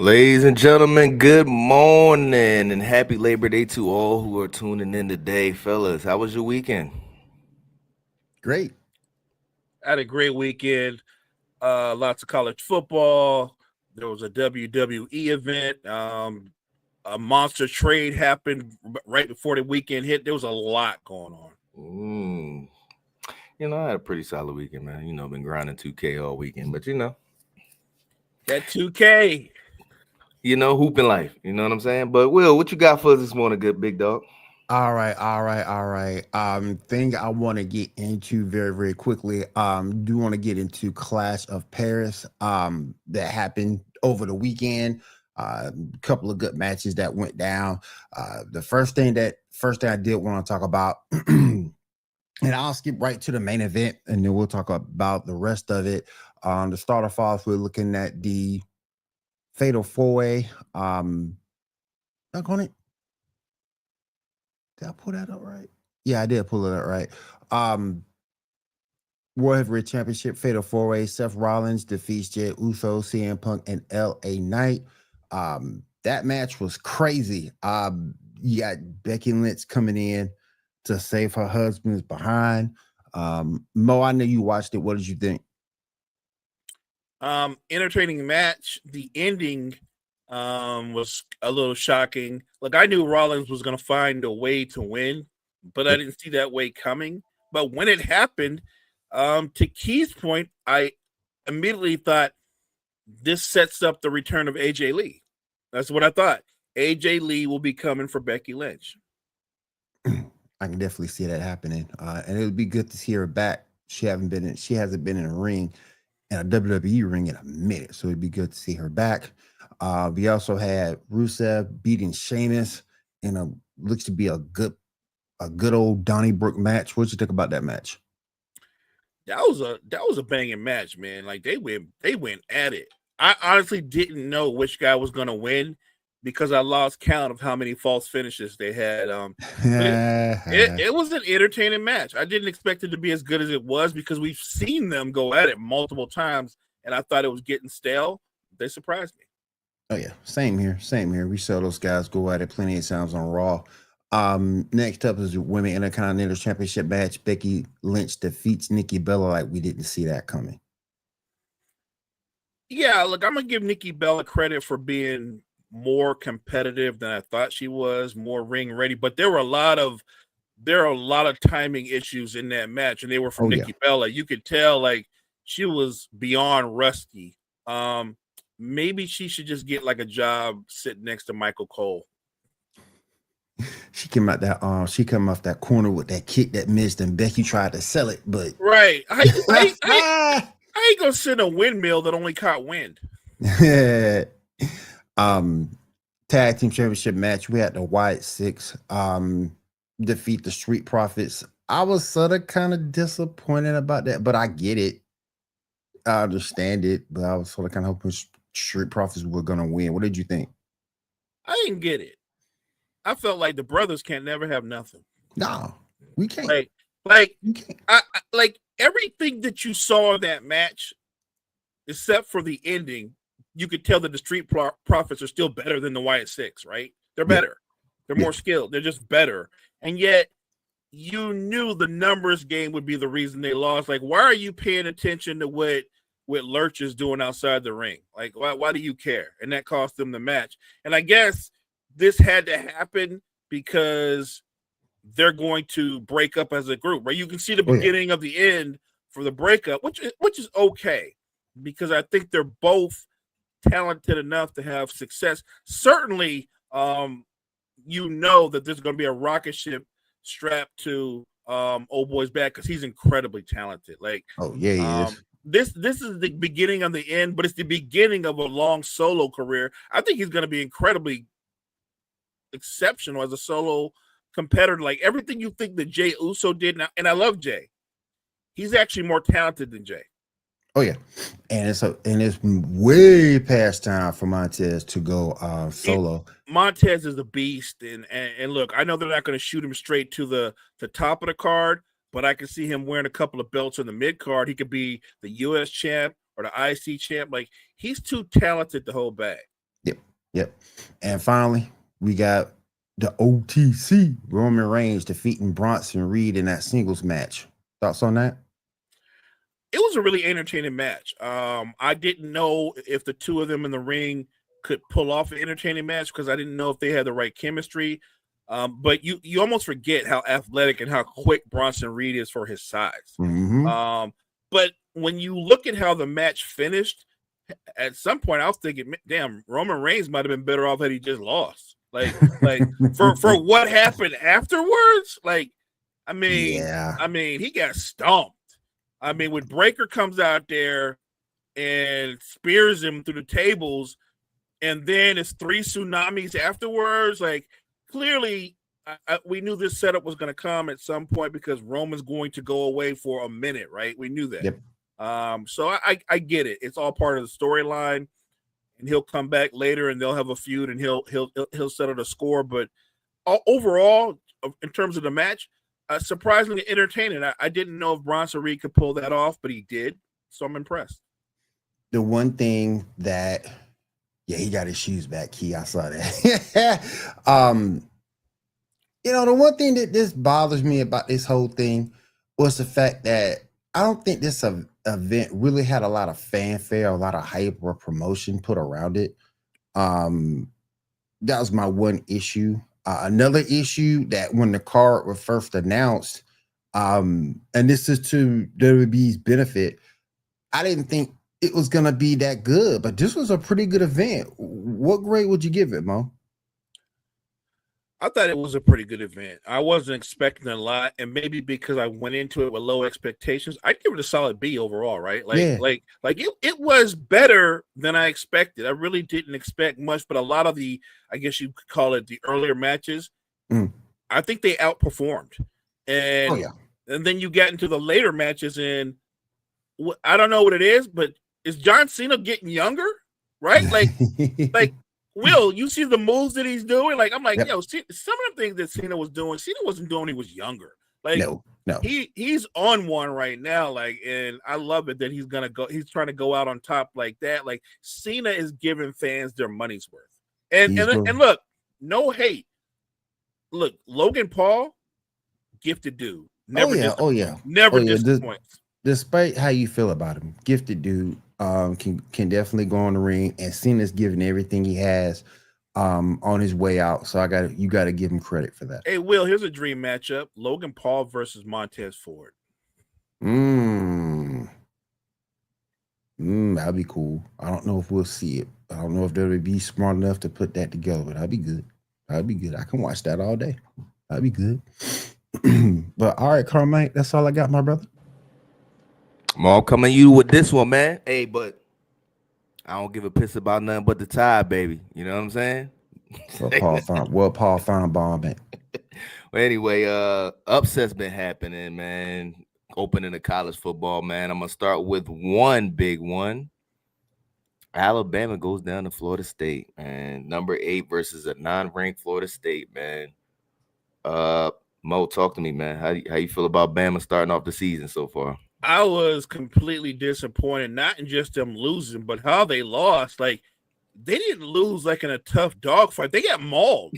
Ladies and gentlemen, good morning and happy Labor Day to all who are tuning in today. Fellas, how was your weekend? Great. I had a great weekend. Lots of college football. There was a WWE event. A monster trade happened right before the weekend hit. There was a lot going on. Mm. I had a pretty solid weekend, man. Been grinding 2K all weekend, but That 2K. Hooping life. You know what I'm saying? But Will, what you got for us this morning, good big dog? All right. Thing I want to get into very, very quickly. Do want to get into Clash of Paris. That happened over the weekend. A couple of good matches that went down. The first thing I did want to talk about, and I'll skip right to the main event, and then we'll talk about the rest of it. To start off, we're looking at the Fatal Four Way. Back on it. Did I pull that up right? Yeah, I did pull it up right. Um, World Heavyweight Championship Fatal Four Way. Seth Rollins defeats Jey Uso, CM Punk, and L.A. Knight. That match was crazy. You got Becky Lynch coming in to save her husband's behind. Mo, I know you watched it. What did you think? Entertaining match. The ending was a little shocking. Look, I knew Rollins was going to find a way to win, but I didn't see that way coming. But when it happened, to Keith's point, I immediately thought this sets up the return of AJ Lee. That's what I thought. AJ Lee will be coming for Becky Lynch. I can definitely see that happening, and it would be good to see her back. She hasn't been in a ring, in a WWE ring, in a minute, so it'd be good to see her back. We also had Rusev beating Sheamus in a looks to be a good old Donnybrook match. What'd you think about that match? That was a banging match, man. Like they went at it. I honestly didn't know which guy was going to win because I lost count of how many false finishes they had. But it was an entertaining match. I didn't expect it to be as good as it was because we've seen them go at it multiple times, and I thought it was getting stale. They surprised me. Oh yeah, same here. Same here. We saw those guys go at it plenty of times on Raw. Next up is the Women Intercontinental Championship match. Becky Lynch defeats Nikki Bella. Like we didn't see that coming. Yeah, look, I'm gonna give Nikki Bella credit for being more competitive than I thought she was, more ring ready. But there are a lot of timing issues in that match, and they were from Nikki Bella. You could tell like she was beyond rusty. Maybe she should just get like a job sitting next to Michael Cole. She came out that she come off that corner with that kick that missed, and Becky tried to sell it, but right. I ain't gonna sit in a windmill that only caught wind. Tag team championship match. We had the Wyatt Six defeat the Street Profits. I was sort of kind of disappointed about that, but I get it. I understand it, but I was sort of kind of hoping Street Profits were gonna win. What did you think? I didn't get it. I felt like the brothers can't never have nothing. No, we can't. Like everything that you saw in that match, except for the ending, you could tell that the Street Profits are still better than the Wyatt Six, right? They're better. They're more skilled. They're just better. And yet, you knew the numbers game would be the reason they lost. Like, why are you paying attention to what Lurch is doing outside the ring? Like, why do you care? And that cost them the match. And I guess this had to happen because they're going to break up as a group, right? You can see the beginning of the end for the breakup, which is okay because I think they're both talented enough to have success. Certainly, you know that there's going to be a rocket ship strapped to old boy's back because he's incredibly talented. Like, he is. This is the beginning of the end, but it's the beginning of a long solo career. I think he's going to be incredibly exceptional as a solo competitor. Like everything you think that Jey Uso did now, and I love Jey. He's actually more talented than Jey. Oh yeah, and it's way past time for Montez to go solo. Montez is a beast, and look, I know they're not going to shoot him straight to the top of the card, but I can see him wearing a couple of belts in the mid card. He could be the U.S. champ or the IC champ. Like he's too talented to hold back. Yep. Yep. And finally, we got the OTC Roman Reigns defeating Bronson Reed in that singles match. Thoughts on that? It was a really entertaining match. I didn't know if the two of them in the ring could pull off an entertaining match because I didn't know if they had the right chemistry. But you almost forget how athletic and how quick Bronson Reed is for his size. Mm-hmm. But when you look at how the match finished, at some point I was thinking, damn, Roman Reigns might have been better off had he just lost. Like for what happened afterwards, I mean, he got stomped. I mean, when Breaker comes out there and spears him through the tables, and then it's 3 tsunamis afterwards, clearly we knew this setup was going to come at some point because Roman's going to go away for a minute, right? We knew that. Yep. So I get it. It's all part of the storyline, and he'll come back later and they'll have a feud and he'll settle the score. But overall, in terms of the match, surprisingly entertaining. I didn't know if Bronson Reed could pull that off, but he did. So I'm impressed. The one thing that, he got his shoes back, Key. I saw that. The one thing that this bothers me about this whole thing was the fact that I don't think this event really had a lot of fanfare, a lot of hype or promotion put around it. That was my one issue. Another issue that when the card was first announced, and this is to WWE's benefit, I didn't think it was going to be that good, but this was a pretty good event. What grade would you give it, Mo? I thought it was a pretty good event. I wasn't expecting a lot, and maybe because I went into it with low expectations, I'd give it a solid B overall, right? It was better than I expected. I really didn't expect much, but a lot of the, I guess you could call it the earlier matches, I think they outperformed. And and then you get into the later matches, and I don't know what it is, but is John Cena getting younger? Right? Will, you see the moves that he's doing? I'm like, some of the things that Cena was doing, Cena wasn't doing when he was younger. No. He's on one right now. And I love it that he's trying to go out on top like that. Cena is giving fans their money's worth. And look, no hate. Look, Logan Paul, gifted dude. Never disappoints. Despite how you feel about him, gifted dude. Can definitely go on the ring, and Cena's giving everything he has on his way out. So you got to give him credit for that. Hey, Will, here's a dream matchup: Logan Paul versus Montez Ford. That'd be cool. I don't know if we'll see it. I don't know if they'll be smart enough to put that together, but that'd be good. That'd be good. I can watch that all day. That'd be good. But all right, Carmike, that's all I got, my brother. I'm all coming to you with this one, man. Hey, but I don't give a piss about nothing but the tide, baby. You know what I'm saying? Paul Feinbaum, man. Well, anyway, upset's been happening, man. Opening the college football, man. I'm gonna start with one big one. Alabama goes down to Florida State, man. Number 8 versus a non-ranked Florida State, man. Mo, talk to me, man. How you feel about Bama starting off the season so far? I was completely disappointed, not in just them losing, but how they lost. They didn't lose in a tough dogfight. They got mauled.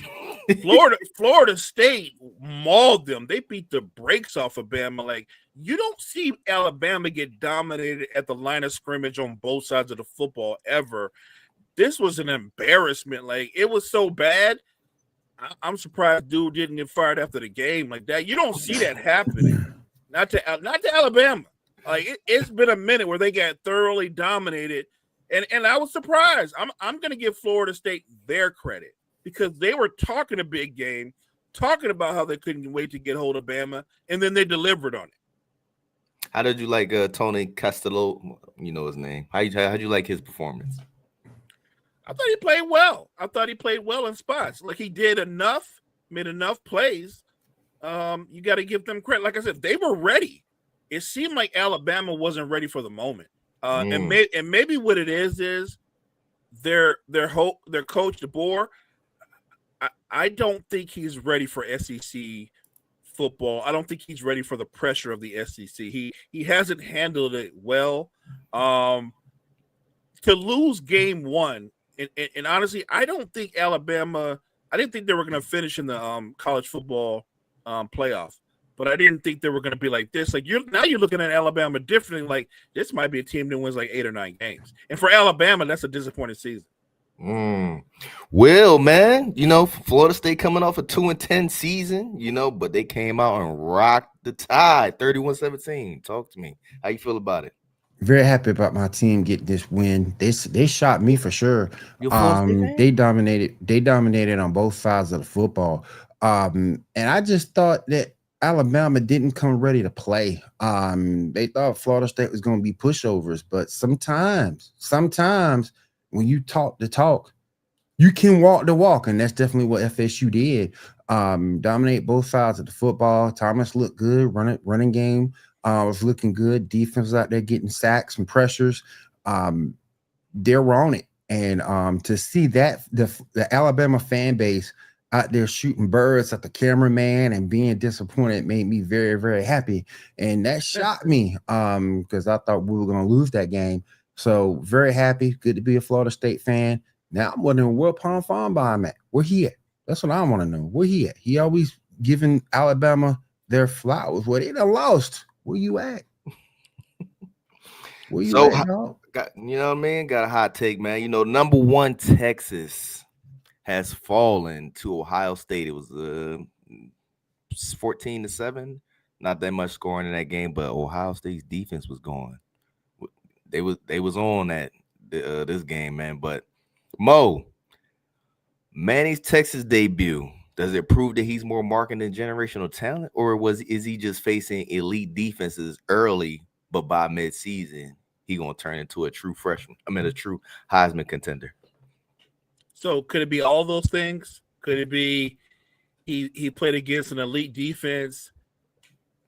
Florida State mauled them. They beat the brakes off of Bama. You don't see Alabama get dominated at the line of scrimmage on both sides of the football ever. This was an embarrassment. It was so bad. I'm surprised dude didn't get fired after the game like that. You don't see that happening. Not to Alabama. It's been a minute where they got thoroughly dominated, and I was surprised. I'm going to give Florida State their credit because they were talking a big game, talking about how they couldn't wait to get hold of Bama, and then they delivered on it. How did you like Tony Costello? You know his name. How'd you like his performance? I thought he played well. I thought he played well in spots. He did enough, made enough plays. You got to give them credit. Like I said, they were ready. It seemed like Alabama wasn't ready for the moment. And maybe what it is their coach DeBoer. I don't think he's ready for SEC football. I don't think he's ready for the pressure of the SEC. He hasn't handled it well. To lose game 1 And honestly, I don't think Alabama. I didn't think they were going to finish in the college football playoff, but I didn't think they were going to be like this. Like you're looking at Alabama differently. Like this might be a team that wins like 8 or 9 games, and for Alabama, that's a disappointing season. Well, man, Florida State coming off a 2-10 season, but they came out and rocked the Tide 31-17. Talk to me. How you feel about it? Very happy about my team getting this win. They shot me for sure. You a Florida State fan? They dominated on both sides of the football. And I just thought that Alabama didn't come ready to play. They thought Florida State was going to be pushovers, but sometimes when you talk the talk, you can walk the walk, and that's definitely what FSU did. Dominate both sides of the football. Thomas looked good. Running game was looking good. Defense was out there getting sacks and pressures. They're on it, and to see that the Alabama fan base out there shooting birds at the cameraman and being disappointed made me very, very happy, and that shocked me because I thought we were going to lose that game. So very happy. Good to be a Florida State fan. Now I'm wondering where Pon Farnbaum at. Where he at? That's what I want to know. Where he at? He always giving Alabama their flowers. Well, they done lost. Where you at? Where you at, dog? You know what I mean? Got a hot take, man. Number 1 Texas has fallen to Ohio State. It was 14-7. Not that much scoring in that game, but Ohio State's defense was going. They was on that this game, man. But Mo, Manny's Texas debut, does it prove that he's more marking than generational talent, or is he just facing elite defenses early, but by midseason he gonna turn into a true freshman? A true Heisman contender. So could it be all those things? Could it be he played against an elite defense?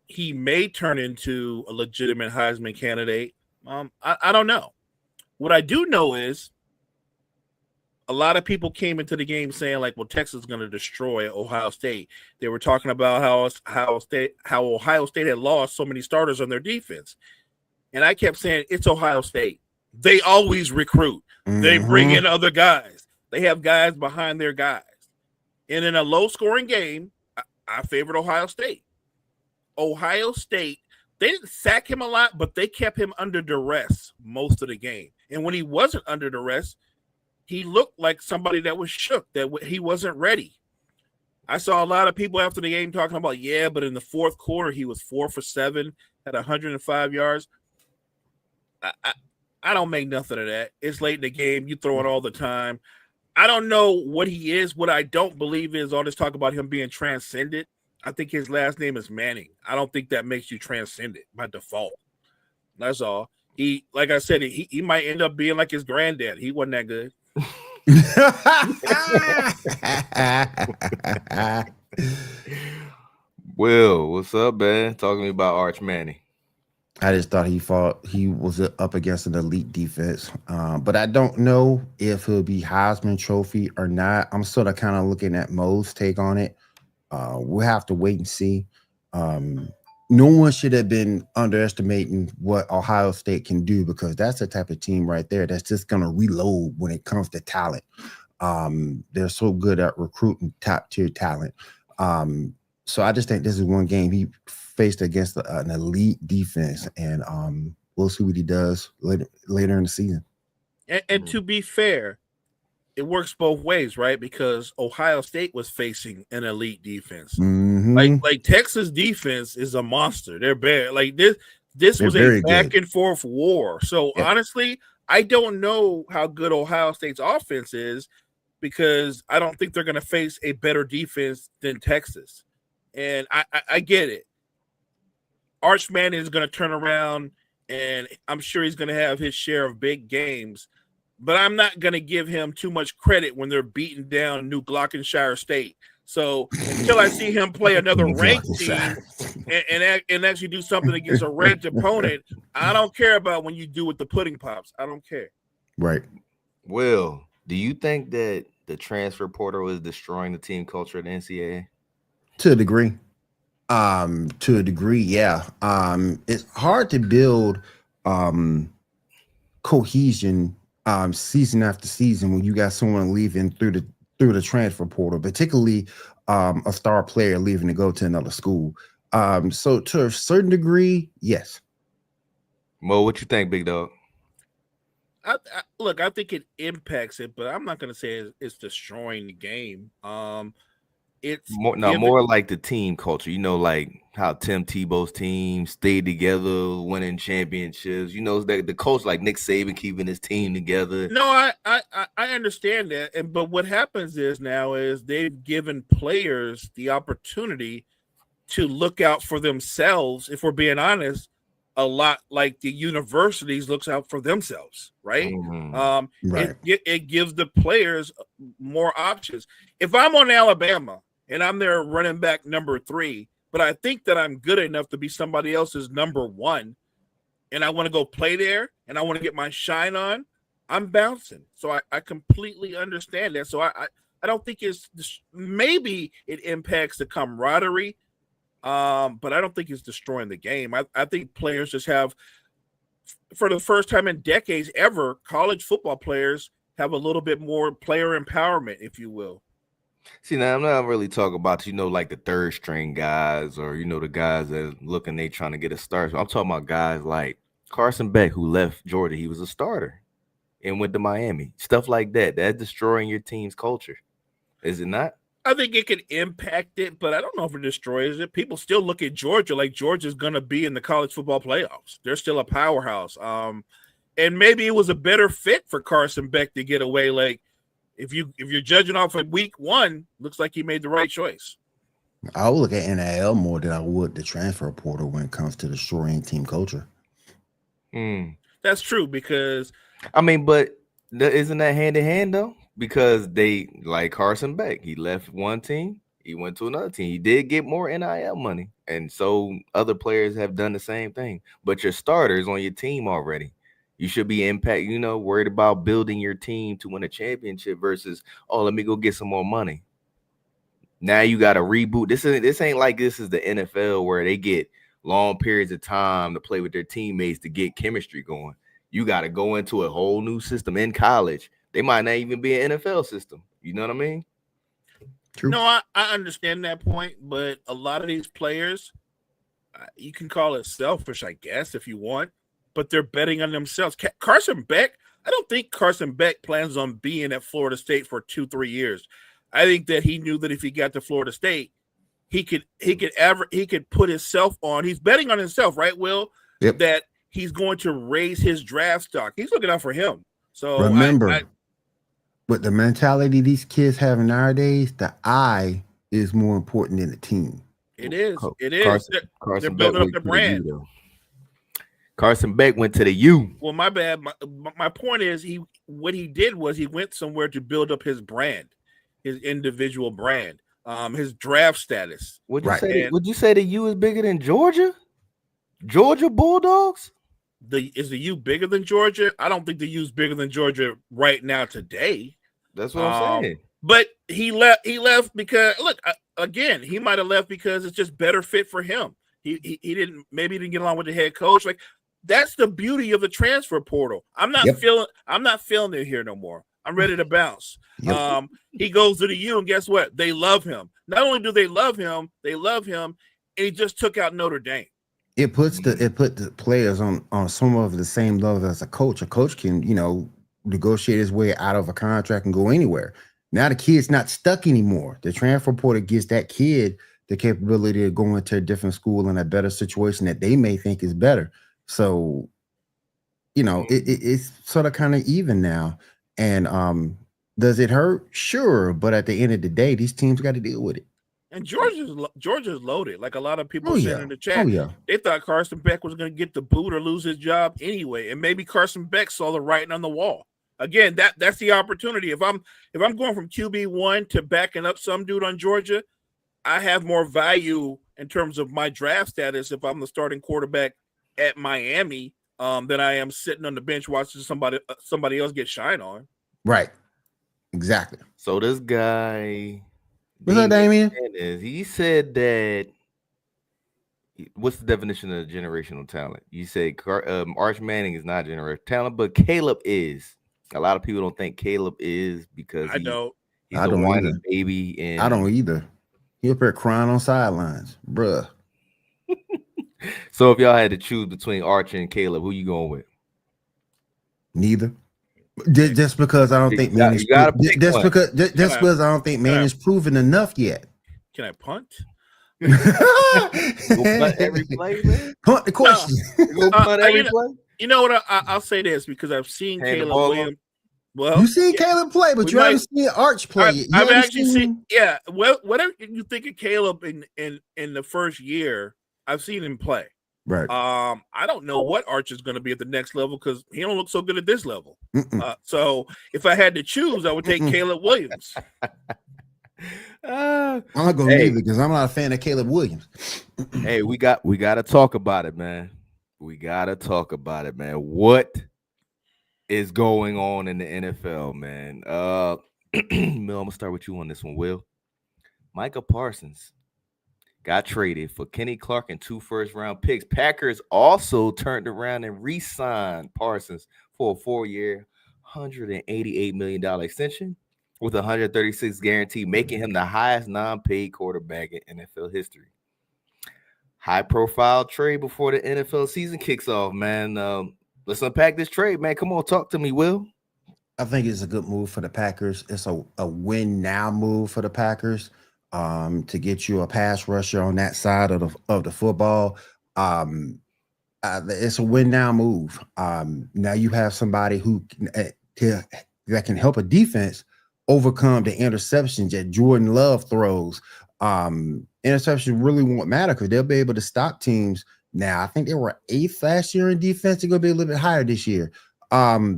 He may turn into a legitimate Heisman candidate. I don't know. What I do know is a lot of people came into the game saying like, well, Texas is going to destroy Ohio State. They were talking about how Ohio State had lost so many starters on their defense. And I kept saying, it's Ohio State. They always recruit. Mm-hmm. They bring in other guys. They have guys behind their guys. And in a low-scoring game, I favored Ohio State. Ohio State, they didn't sack him a lot, but they kept him under duress most of the game. And when he wasn't under duress, he looked like somebody that was shook, that he wasn't ready. I saw a lot of people after the game talking about, yeah, but in the fourth quarter, he was 4 for 7 at 105 yards. I don't make nothing of that. It's late in the game. You throw it all the time. I don't know what he is. What I don't believe is all this talk about him being transcendent. I think his last name is Manning. I don't think that makes you transcendent by default. That's all. He, like I said, he might end up being like his granddad. He wasn't that good. Will, what's up, man? Talk to me about Arch Manning. I just thought he was up against an elite defense, but I don't know if he'll be Heisman Trophy or not. I'm sort of kind of looking at Mo's take on it. We'll have to wait and see. No one should have been underestimating what Ohio State can do, because that's the type of team right there that's just going to reload when it comes to talent. They're so good at recruiting top-tier talent. So I just think this is one game he faced against an elite defense, and we'll see what he does later in the season. And to be fair, it works both ways, right? Because Ohio State was facing an elite defense. Mm-hmm. Like Texas defense is a monster. They're bad. Like this was a back and forth war. So honestly, I don't know how good Ohio State's offense is, because I don't think they're going to face a better defense than Texas. And I get it. Arch Manning is going to turn around, and I'm sure he's going to have his share of big games. But I'm not going to give him too much credit when they're beating down New Gloucestershire State. So until I see him play another ranked team and actually do something against a ranked opponent, I don't care about when you do with the pudding pops. I don't care. Right. Will, do you think that the transfer portal is destroying the team culture at the NCAA? To a degree. Yeah. It's hard to build cohesion season after season when you got someone leaving through the transfer portal, particularly a star player leaving to go to another school. So to a certain degree, yes. Mo, what you think, big dog? Look, I think it impacts it, but I'm not going to say it's destroying the game. It's giving. More like the team culture. Like how Tim Tebow's team stayed together, winning championships. That the coach, like Nick Saban, keeping his team together. No, I understand that, but what happens now is they've given players the opportunity to look out for themselves. If we're being honest, a lot like the universities looks out for themselves, right? Mm-hmm. Right. It gives the players more options. If I'm on Alabama and I'm their running back number 3, but I think that I'm good enough to be somebody else's number 1, and I want to go play there and I want to get my shine on, I'm bouncing. So I completely understand that. So I don't think maybe it impacts the camaraderie, but I don't think it's destroying the game. I think players just have, for the first time in decades ever, college football players have a little bit more player empowerment, if you will. See, now I'm not really talking about, like the third string guys or, the guys that looking, they trying to get a start. So I'm talking about guys like Carson Beck, who left Georgia. He was a starter and went to Miami. Stuff like that. That's destroying your team's culture. Is it not? I think it can impact it, but I don't know if it destroys it. People still look at Georgia like Georgia's going to be in the college football playoffs. They're still a powerhouse. And maybe it was a better fit for Carson Beck to get away. Like, if you're judging off of week 1, looks like he made the right choice. I would look at NIL more than I would the transfer portal when it comes to destroying team culture. That's true, because I mean, but isn't that hand in hand though? Because they, like Carson Beck, he left one team, he went to another team. He did get more NIL money, and so other players have done the same thing. But your starters on your team already. You should be worried about building your team to win a championship versus, oh, let me go get some more money. Now you got to reboot. This ain't like this is the NFL where they get long periods of time to play with their teammates to get chemistry going. You got to go into a whole new system in college. They might not even be an NFL system. You know what I mean? True. No, I understand that point, but a lot of these players, you can call it selfish, I guess, if you want, but they're betting on themselves. Carson Beck, I don't think Carson Beck plans on being at Florida State for 2-3 years. I think that he knew that if he got to Florida State, he could put himself on. He's betting on himself, right, Will? Yep. That he's going to raise his draft stock. He's looking out for him. So remember, with the mentality these kids have nowadays, the I is more important than the team. It is. It is. They're building up their brand. Carson Beck went to the U. Well, my bad. My point is, what he did was he went somewhere to build up his brand, his individual brand, his draft status. Would you say the U is bigger than Georgia? Georgia Bulldogs? Is the U bigger than Georgia? I don't think the U is bigger than Georgia right now today. That's what I'm saying. But he left because, look, again, he might have left because it's just better fit for him. He didn't get along with the head coach. Like, that's the beauty of the transfer portal. I'm not feeling it here no more. I'm ready to bounce. Yep. He goes to the U, and guess what? They love him. Not only do they love him, and he just took out Notre Dame. It put the players on some of the same level as a coach. A coach can, negotiate his way out of a contract and go anywhere. Now the kid's not stuck anymore. The transfer portal gives that kid the capability of going to a different school in a better situation that they may think is better. So, it's sort of kind of even now. And does it hurt? Sure. But at the end of the day, these teams got to deal with it. And Georgia's loaded. Like a lot of people said in the chat, they thought Carson Beck was going to get the boot or lose his job anyway. And maybe Carson Beck saw the writing on the wall. Again, that's the opportunity. If I'm going from QB1 to backing up some dude on Georgia, I have more value in terms of my draft status if I'm the starting quarterback at Miami than I am sitting on the bench watching somebody else get shine on. Right. Exactly. So this guy, what's up, Damien? He said that. What's the definition of generational talent? You say Arch Manning is not generational talent, but Caleb is. A lot of people don't think Caleb is because I don't. he's I a don't whiny either. baby. And I don't either. He up there crying on sidelines, bruh. so if y'all had to choose between Archer and Caleb, who you going with? Neither. Just because I don't think man is You gotta pick just one. because just Can I because I don't think man I- is proven enough yet. can I punt? Go punt every play, man. Punt the question. Go punt every you know, play. you know what? I'll say this because I've seen Hand the Caleb ball Williams. Well, You seen yeah, Caleb play, but we you might. haven't seen Arch play yet. You I've haven't actually seen. Yeah, well, whatever you think of Caleb in the first year, I've seen him play. Right. I don't know what Arch is going to be at the next level because he don't look so good at this level. Mm-mm. So if I had to choose, I would take Caleb Williams. I'm not gonna leave it because I'm not a fan of Caleb Williams. Hey, we got to talk about it, man. We got to talk about it, man. What is going on in the NFL, man? Mill, I'm gonna start with you on this one, Will. Micah Parsons got traded for Kenny Clark and 2 first-round picks. Packers also turned around and re-signed Parsons for a 4-year, $188 million extension with 136 guarantee, making him the highest non-paid quarterback in NFL history. High-profile trade before the NFL season kicks off, man. Let's unpack this trade, man. Come on, talk to me, Will. I think it's a good move for the Packers. It's a win now move for the Packers. To get you a pass rusher on that side of the football. It's a win now move. Now you have somebody who that can help a defense overcome the interceptions that Jordan Love throws. Interceptions really won't matter because they'll be able to stop teams. Now I think they were 8th last year in defense. They're gonna be a little bit higher this year. My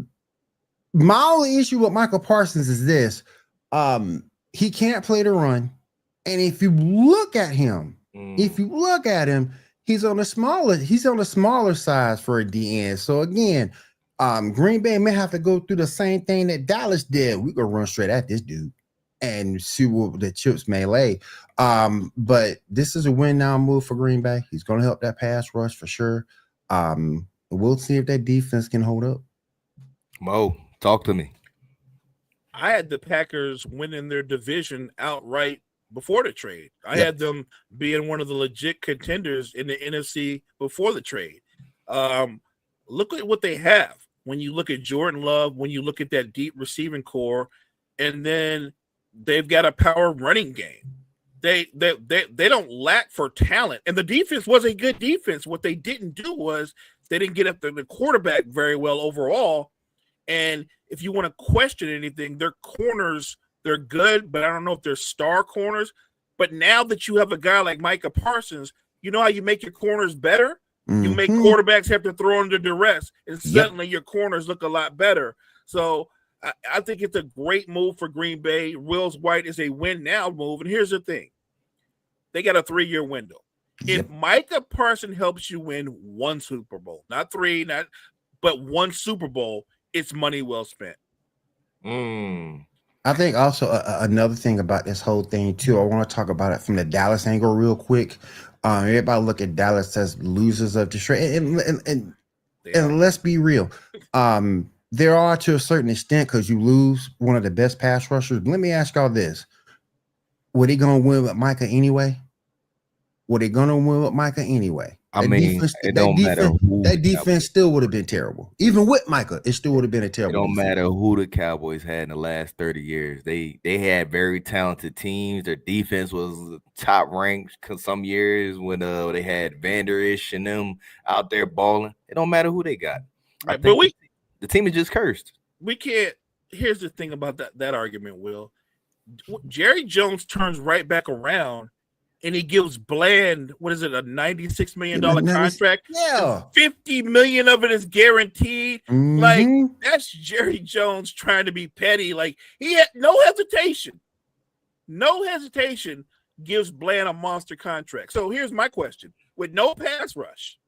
only issue with Michael Parsons is this: he can't play the run. And if you look at him, he's on the smaller size for a DN. So again, Green Bay may have to go through the same thing that Dallas did. We go run straight at this dude and see what the chips may lay. But this is a win now move for Green Bay. He's going to help that pass rush for sure. We'll see if that defense can hold up. Mo, talk to me. I had the Packers winning their division outright before the trade. I had them being one of the legit contenders in the NFC before the trade. Look at what they have when you look at Jordan Love, when you look at that deep receiving core, and then they've got a power running game. They don't lack for talent, and the defense was a good defense. What they didn't do was they didn't get up the quarterback very well overall. And if you want to question anything, their corners, they're good, but I don't know if they're star corners. But now that you have a guy like Micah Parsons, you know how you make your corners better? Mm-hmm. You make quarterbacks have to throw under duress, and suddenly your corners look a lot better. So I think it's a great move for Green Bay. Wills White is a win now move. And here's the thing. They got a 3-year window. If Micah Parsons helps you win 1 Super Bowl, not 3, but 1 Super Bowl, it's money well spent. I think also another thing about this whole thing too, I want to talk about it from the Dallas angle real quick. Everybody look at Dallas as losers of the trade, and let's be real. There are to a certain extent because you lose one of the best pass rushers. Let me ask y'all this: were they going to win with Micah anyway? I mean, it don't matter who. That defense still would have been terrible. Even with Micah, it still would have been a terrible. It don't defense. matter who the Cowboys had in the last 30 years. They had very talented teams. Their defense was top ranked some years when they had Vanderish and them out there balling. It don't matter who they got. Right, but the team is just cursed. We can't. Here's the thing about that argument, Will. Jerry Jones turns right back around. And he gives Bland, what is it, a $96 million contract? Yeah. $50 million of it is guaranteed. Mm-hmm. Like, that's Jerry Jones trying to be petty. Like, he had no hesitation. Gives Bland a monster contract. So here's my question. With no pass rush,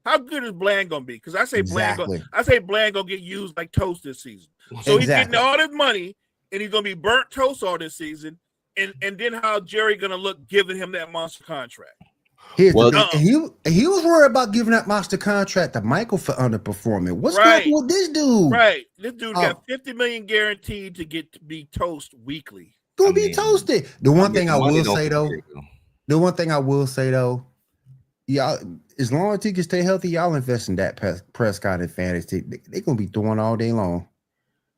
how good is Bland going to be? Because I say Bland going to get used like toast this season. So he's getting all this money, and he's going to be burnt toast all this season. And then how Jerry going to look giving him that monster contract? Here's Well, the thing. And he was worried about giving that monster contract to Michael for underperforming. What's going on with this dude? Right. This dude got $50 million guaranteed to be toast weekly. Gonna be toasted. The one thing I will say though, y'all, as long as he can stay healthy, y'all invest in that Prescott and fantasy. They're gonna be throwing all day long.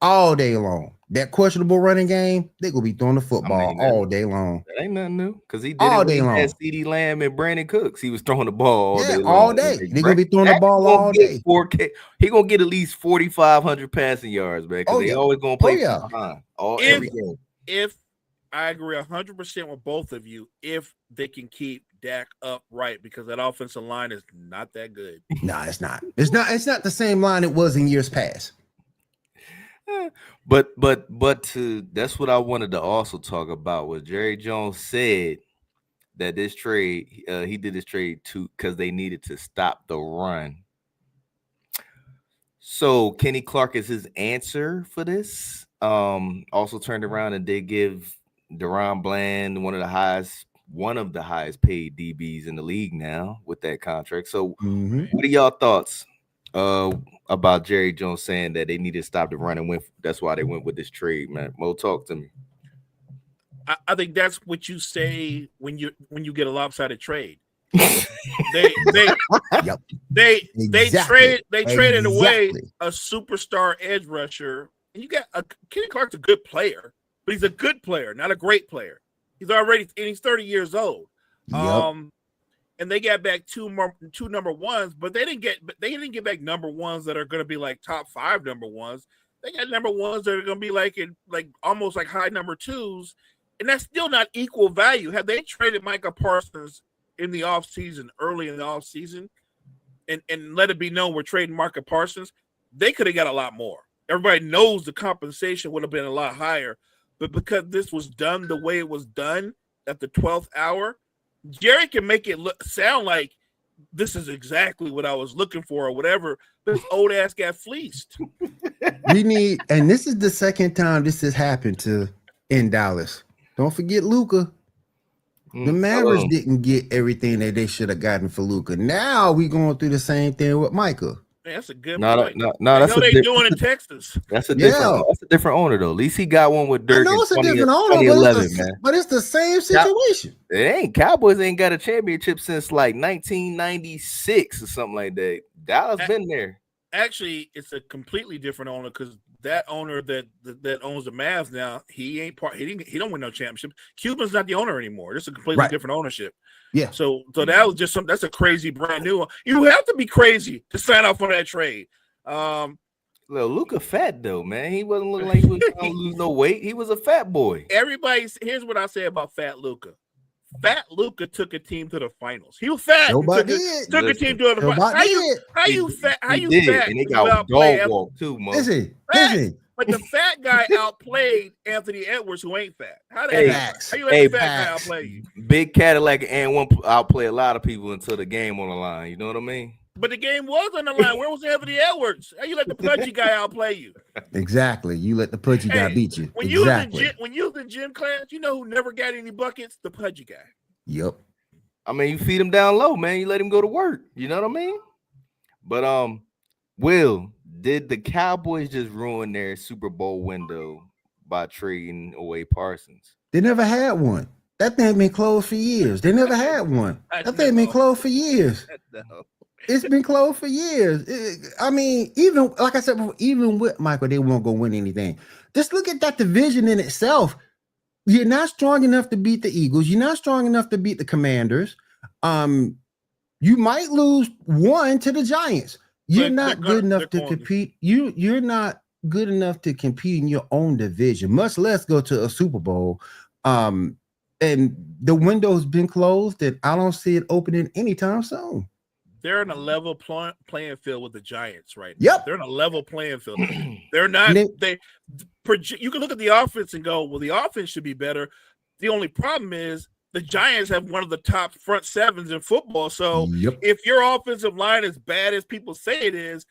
All day long. That questionable running game, they're gonna be throwing the football all day long. That ain't nothing new because he did all it day long. CeeDee Lamb and Brandon Cooks. He was throwing the ball all day long. All day. They're gonna be throwing the ball all day. 4K. He gonna get at least 4,500 passing yards, man. Because they always gonna play behind every game. If I agree 100% with both of you, if they can keep Dak upright, because that offensive line is not that good. No, it's not. It's not the same line it was in years past. But that's what I wanted to also talk about. Was Jerry Jones said that this trade, he did this trade too because they needed to stop the run. So Kenny Clark is his answer for this. Also turned around and did give Deron Bland one of the highest paid DBs in the league now with that contract. So what are y'all thoughts about Jerry Jones saying that they need to stop the run and win? That's why they went with this trade, man. Mo, talk to me. I think that's what you say when you get a lopsided trade. They traded away a superstar edge rusher, and you got Kenny Clark's a good player, but he's a good player, not a great player. He's 30 years old. And they got back two number ones, but they didn't get back number ones that are going to be like top 5 number ones. They got number ones that are going to be like almost like high number 2s, and that's still not equal value. Had they traded Micah Parsons in the offseason, early in the offseason, and let it be known we're trading Micah Parsons, they could have got a lot more. Everybody knows the compensation would have been a lot higher, but because this was done the way it was done at the 12th hour, Jerry can make it sound like this is exactly what I was looking for or whatever. This old ass got fleeced. And this is the second time this has happened in Dallas. Don't forget Luka. The Mavericks didn't get everything that they should have gotten for Luka. Now we going through the same thing with Micah. Man, that's a good point. No, that's what they doing in Texas. That's a different owner though. At least he got one with Dirk. I know it's a different owner, but it's the same situation. It ain't. Cowboys ain't got a championship since like 1996 or something like that. Dallas been there. Actually, it's a completely different owner because that owner that owns the Mavs now, he don't win no championship. Cuban's not the owner anymore. This is a completely different ownership. Yeah. So that was just that's a crazy brand new one. You have to be crazy to sign off on that trade. Luka fat though, man. He wasn't looking like he was trying to lose no weight. He was a fat boy. Here's what I say about fat Luka. Fat Luka took a team to the finals. He was fat. Took a team to the finals. How you fat? And they got dog walk too, man. Listen. But the fat guy outplayed Anthony Edwards, who ain't fat. How you let the fat guy outplay you? Big Cadillac and one outplay a lot of people until the game on the line. You know what I mean? But the game was on the line. Where was Anthony Edwards? How you let the pudgy guy outplay you? Exactly. You let the pudgy guy beat you. When you was in gym class, you know who never got any buckets? The pudgy guy. Yep. I mean, you feed him down low, man. You let him go to work. You know what I mean? But Will, did the Cowboys just ruin their Super Bowl window by trading away Parsons? They never had one. That thing been closed for years. They never had one. That thing been closed for years. It's been closed for years. Even like I said before, even with Michael, they won't go win anything. Just look at that division in itself. You're not strong enough to beat the Eagles. You're not strong enough to beat the Commanders. You might lose one to the Giants. You're not good enough to compete. You're not good enough to compete in your own division, much less go to a Super Bowl. And the window's been closed, and I don't see it opening anytime soon. They're in a level playing field with the Giants right now. Yep. They're in a level playing field. They're not. You can look at the offense and go, well, the offense should be better. The only problem is the Giants have one of the top front sevens in football. So if your offensive line is bad as people say it is,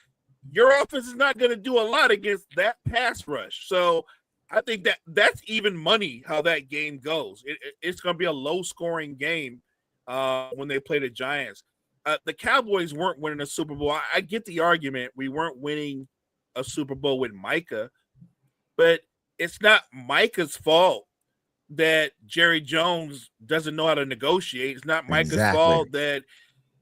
your offense is not going to do a lot against that pass rush. So I think that's even money how that game goes. It's going to be a low-scoring game when they played the Giants. The Cowboys weren't winning a Super Bowl. I get the argument. We weren't winning a Super Bowl with Micah, but it's not Micah's fault that Jerry Jones doesn't know how to negotiate. It's not Micah's fault that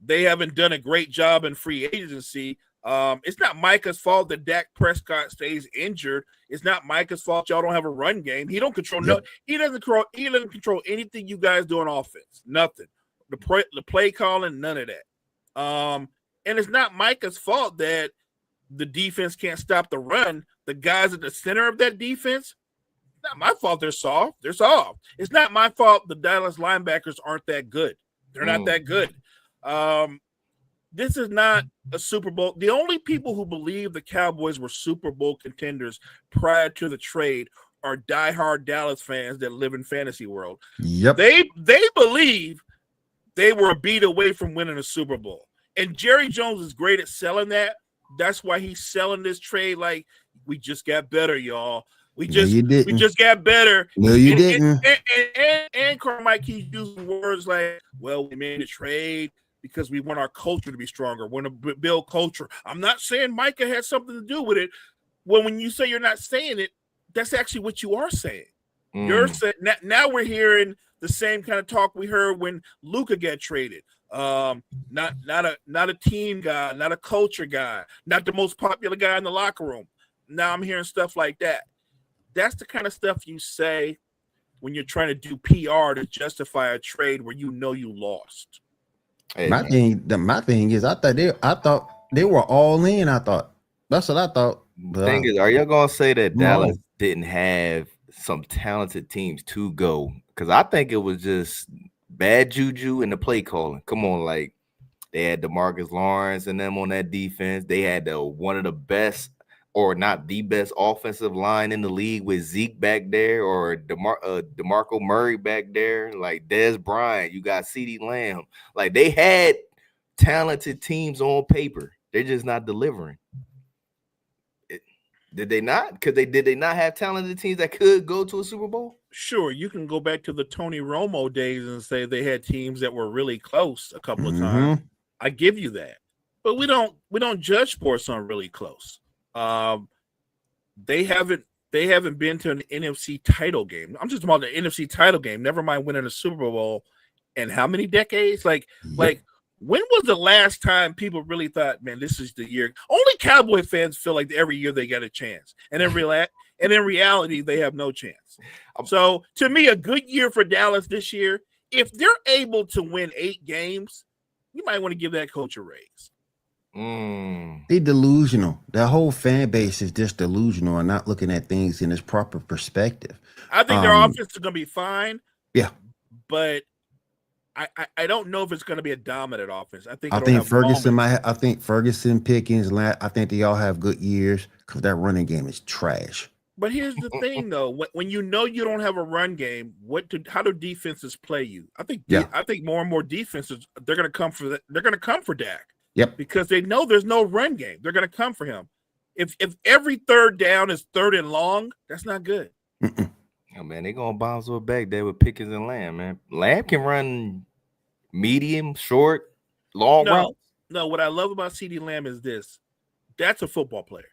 they haven't done a great job in free agency. It's not Micah's fault that Dak Prescott stays injured. It's not Micah's fault y'all don't have a run game. He don't control he doesn't control anything you guys do on offense. Nothing. The play calling, none of that. And it's not Micah's fault that the defense can't stop the run. The guys at the center of that defense, not my fault they're soft. They're soft. It's not my fault the Dallas linebackers aren't that good. They're not that good. This is not a Super Bowl. The only people who believe the Cowboys were Super Bowl contenders prior to the trade are diehard Dallas fans that live in fantasy world. Yep. They believe they were a beat away from winning a Super Bowl. And Jerry Jones is great at selling that. That's why he's selling this trade like we just got better, y'all. We just got better. No, you didn't. And Carmike keeps using words like, well, we made a trade because we want our culture to be stronger. We want to build culture. I'm not saying Micah had something to do with it. Well, when you say you're not saying it, that's actually what you are saying. You're saying now we're hearing the same kind of talk we heard when Luka got traded. Not a team guy, not a culture guy, not the most popular guy in the locker room. Now I'm hearing stuff like that. That's the kind of stuff you say when you're trying to do PR to justify a trade where you know you lost. Hey, my thing is, I thought they were all in. I thought that's what I thought. The thing is, are y'all gonna say that Dallas didn't have some talented teams to go? Because I think it was just bad juju in the play calling. Come on, like they had DeMarcus Lawrence and them on that defense. They had one of the best, or not the best, offensive line in the league with Zeke back there, or DeMarco Murray back there, like Dez Bryant. You got CeeDee Lamb. Like they had talented teams on paper. They're just not delivering. Did they not? Did they not have talented teams that could go to a Super Bowl? Sure, you can go back to the Tony Romo days and say they had teams that were really close a couple of times. I give you that, but we don't judge sports on really close. They haven't been to an NFC title game. I'm just about the NFC title game. Never mind winning a Super Bowl. And how many decades? Like when was the last time people really thought, man, this is the year? Only Cowboy fans feel like every year they get a chance, and in reality, they have no chance. So to me, a good year for Dallas this year. If they're able to win 8 games, you might want to give that coach a raise. They delusional. That whole fan base is just delusional and not looking at things in its proper perspective. I think their offense is going to be fine. Yeah, but I don't know if it's going to be a dominant offense. I think Ferguson I think Ferguson, Pickens, I think they all have good years because that running game is trash. But here's the thing, though: when you know you don't have a run game, how do defenses play you? I think more and more defenses they're going to come for that. They're going to come for Dak. Yep. Because they know there's no run game. They're going to come for him. If every third down is 3rd and long, that's not good. Oh, man, they're going to bounce up back there with Pickens and Lamb, man. Lamb can run medium, short, long routes. No, what I love about CeeDee Lamb is this. That's a football player.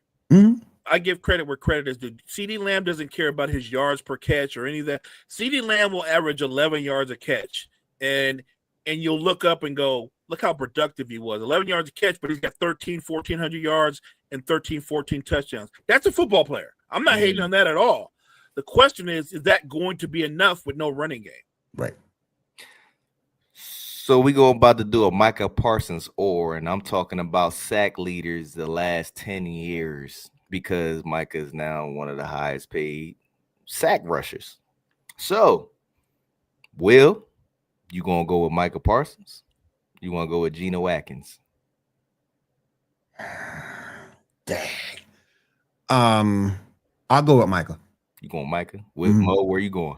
I give credit where credit is due. CeeDee Lamb doesn't care about his yards per catch or any of that. CeeDee Lamb will average 11 yards a catch. And you'll look up and go, look how productive he was. 11 yards a catch, but he's got 1,400 yards and 14 touchdowns. That's a football player. I'm not hating on that at all. The question is that going to be enough with no running game? Right. So we about to do a Micah Parsons and I'm talking about sack leaders the last 10 years because Micah is now one of the highest paid sack rushers. So, Will, you going to go with Micah Parsons? You want to go with Geno Atkins? Dang. I'll go with Micah. You going Micah? With Mo, where you going?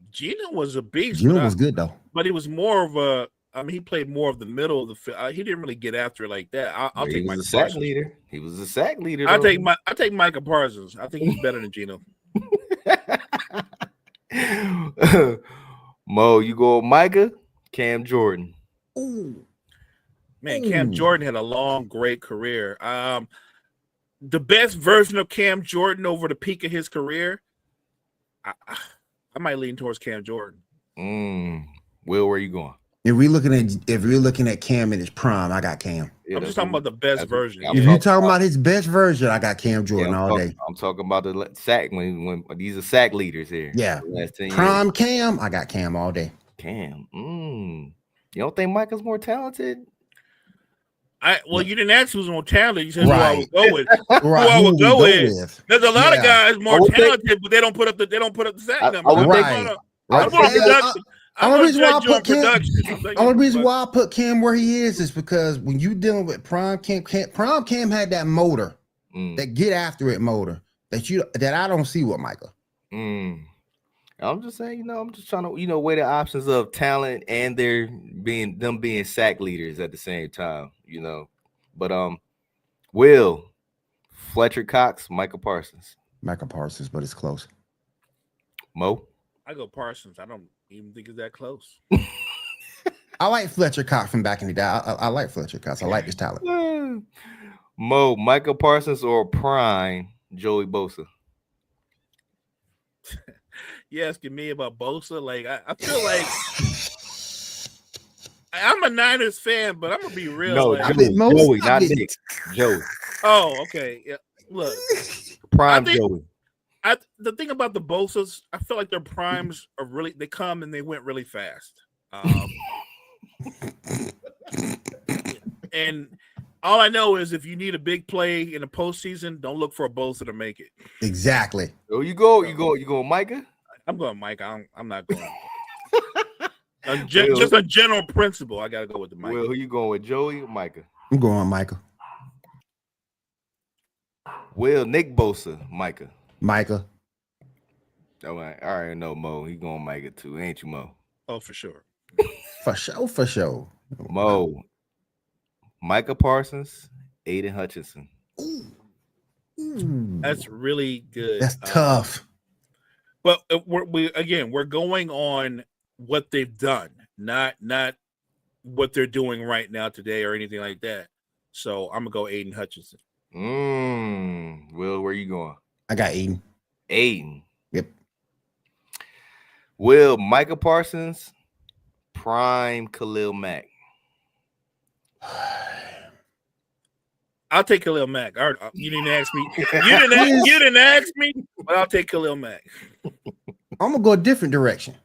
Geno was a beast. Geno was good, though. But he was more of a he played more of the middle of the field. He didn't really get after it like that. I'll take Micah Parsons. Leader. He was a sack leader. I take Micah Parsons. I think he's better than Geno. Mo, you go with Micah? Cam Jordan. Ooh. Man, Cam Jordan had a long, great career. The best version of Cam Jordan over the peak of his career, I might lean towards Cam Jordan. Will, where you going? If we're looking at Cam in his prime, I got Cam. Yeah, I'm just talking about the best version. If you're talking about his best version, I got Cam Jordan all day. I'm talking about the sack when these are sack leaders here. Yeah, last 10 prime years. Cam, I got Cam all day. Cam. You don't think Michael's more talented? You didn't ask who's more talented. You said who I would go with. Who Right. I would go with. There's a lot of guys more talented, but they don't put up the sack numbers. I'm the reason why I put Cam where he is because when you dealing with prime Cam had that motor, that get after it motor that I don't see with Michael. I'm just saying, I'm just trying to, weigh the options of talent and them being sack leaders at the same time, But Will, Fletcher Cox, Michael Parsons. Michael Parsons, but it's close. Mo? I go Parsons. I don't even think it's that close. I like Fletcher Cox from back in the day. I like Fletcher Cox. I like his talent. Mo, Michael Parsons or prime Joey Bosa? You asking me about Bosa? Like I feel like I'm a Niners fan, but I'm gonna be real. No, like, Joey, not Nick. Joey. Oh, okay. Yeah. Look, prime Joey. The thing about the Bosas, I feel like their primes are they come and they went really fast. And all I know is if you need a big play in the postseason, don't look for a Bosa to make it. Exactly. Oh, you go, Micah? I'm going Micah. I'm not going. Just a general principle. I gotta go with the Micah. Will, who you going with, Joey or Micah? I'm going with Micah. Will, Nick Bosa, Micah. Micah. Oh, I already know Mo. He going Micah too, ain't you, Mo? Oh, for sure. For sure. Mo, Micah Parsons, Aiden Hutchinson. That's really good. That's tough. But we're going on what they've done, not what they're doing right now today or anything like that. So I'm gonna go Aiden Hutchinson. Will, where you going? I got Aiden. Yep. Will, Micah Parsons, prime Khalil Mack. I'll take Khalil Mack. You didn't ask me. You didn't ask me, but I'll take Khalil Mack. I'm gonna go a different direction.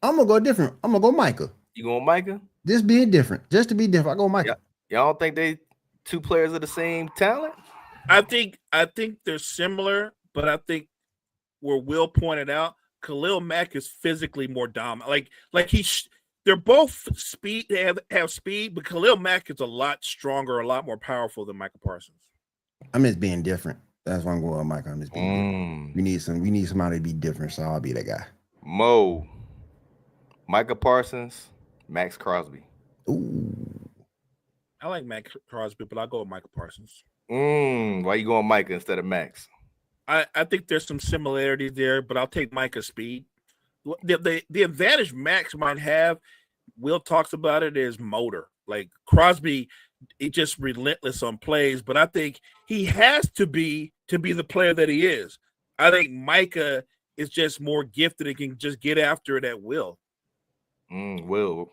I'm gonna go Micah. You going Micah? Just to be different. I go Micah. Y'all don't think they two players of the same talent? I think they're similar, but I think where Will pointed out, Khalil Mack is physically more dominant. Like they're both speed. They have speed, but Khalil Mack is a lot stronger, a lot more powerful than Michael Parsons. I'm just being different. That's why I'm going with Micah. I'm just being different. We need somebody to be different, so I'll be that guy. Mo, Micah Parsons, Max Crosby. Ooh. I like Max Crosby, but I'll go with Michael Parsons. Why you going Micah instead of Max? I think there's some similarities there, but I'll take Micah's speed. The advantage Max might have, Will talks about it, is motor. Like Crosby, it's just relentless on plays, but I think he has to be the player that he is. I think Micah is just more gifted and can just get after it at will. Will.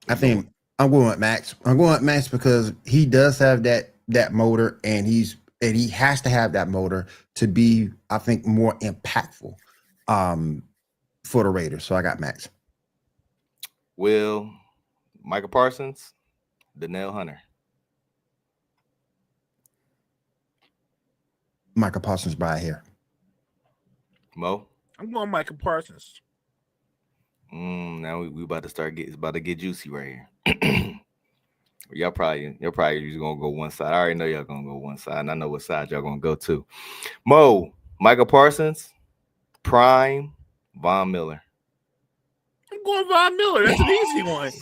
I think I'm going with Max. I'm going with Max because he does have that motor, and he has to have that motor to be, I think, more impactful for the Raiders. So I got Max. Will, Michael Parsons, Danielle Hunter. Michael Parsons by here. Mo? I'm going Michael Parsons. Now we about to start it's about to get juicy right here. Y'all probably just gonna go one side. I already know y'all gonna go one side, and I know what side y'all gonna go to. Mo, Michael Parsons, prime, Von Miller. I'm going Von Miller. That's an easy one.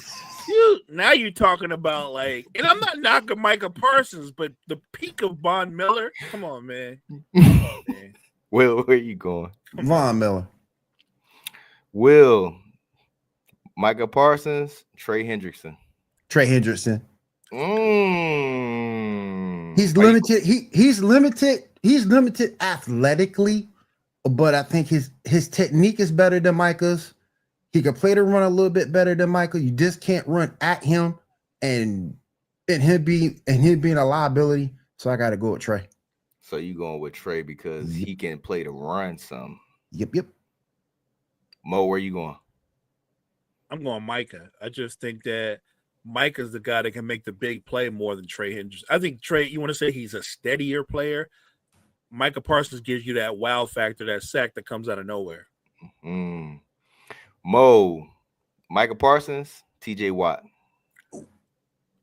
Now you're talking about like, and I'm not knocking Michael Parsons, but the peak of Von Miller. Come on, man. Will, where you going? Von Miller. Will, Micah Parsons, Trey Hendrickson. Trey Hendrickson. He's Are you- limited. He's limited. He's limited athletically, but I think his technique is better than Micah's. He can play the run a little bit better than Michael. You just can't run at him, and him being a liability. So I got to go with Trey. So you going with Trey because he can play the run some. Yep. Mo, where you going? I'm going Micah. I just think that Micah's the guy that can make the big play more than Trey Hendrickson. I think Trey, you want to say he's a steadier player. Micah Parsons gives you that wow factor, that sack that comes out of nowhere. Mo, Micah Parsons, TJ Watt.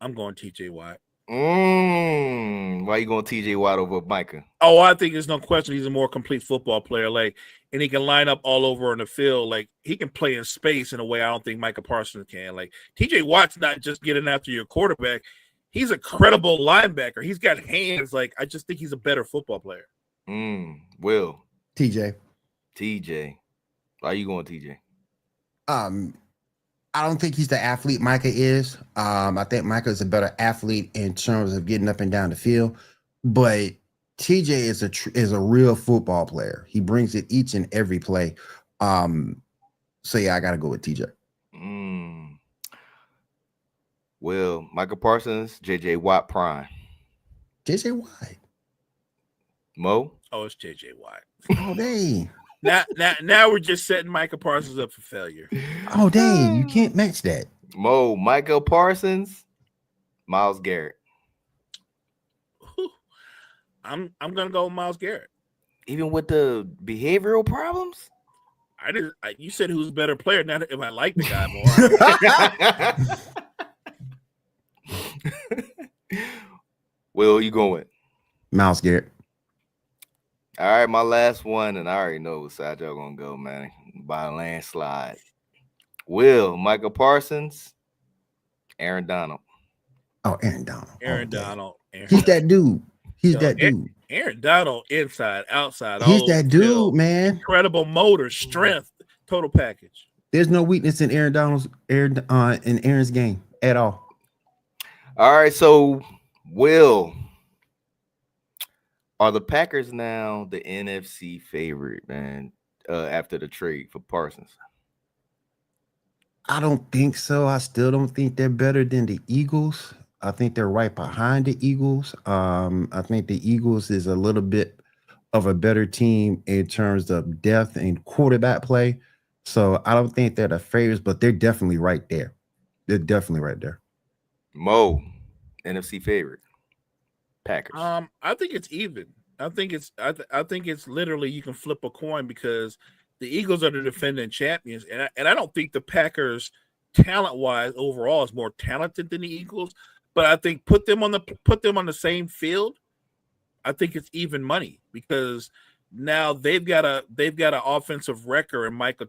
I'm going TJ Watt. Why you going TJ Watt over Micah? Oh, I think there's no question he's a more complete football player. And he can line up all over on the field. He can play in space in a way I don't think Micah Parsons can. TJ Watt's not just getting after your quarterback. He's a credible linebacker. He's got hands. I just think he's a better football player. Will. TJ. Why you going TJ? I don't think he's the athlete Micah is. I think Micah is a better athlete in terms of getting up and down the field, but TJ is a real football player. He brings it each and every play. So yeah, I got to go with TJ. Will, Micah Parsons, JJ Watt prime. JJ Watt. Mo? Oh, it's JJ Watt. Oh, dang. Now we're just setting Micah Parsons up for failure. Oh, dang. You can't match that. Mo, Micah Parsons, Myles Garrett. I'm gonna go with Myles Garrett. Even with the behavioral problems? You said who's a better player. Now if I like the guy more. Will, you going with? Myles Garrett. All right, my last one, and I already know what side y'all gonna go, man. By a landslide. Will, Micah Parsons, Aaron Donald. Oh, Aaron Donald. Aaron Donald. He's that dude. He's that dude. Aaron Donald, inside, outside. He's that dude, man. Incredible motor, strength, total package. There's no weakness in in Aaron's game at all. All right, so Will, are the Packers now the NFC favorite, man, after the trade for Parsons? I don't think so. I still don't think they're better than the Eagles. I think they're right behind the Eagles. I think the Eagles is a little bit of a better team in terms of depth and quarterback play. So I don't think they're the favorites, but they're definitely right there. They're definitely right there. Mo, NFC favorite. Packers. I think it's even. I think it's literally you can flip a coin because the Eagles are the defending champions, and I don't think the Packers talent-wise overall is more talented than the Eagles. But I think put them on the same field. I think it's even money because now they've got an offensive wrecker in Micah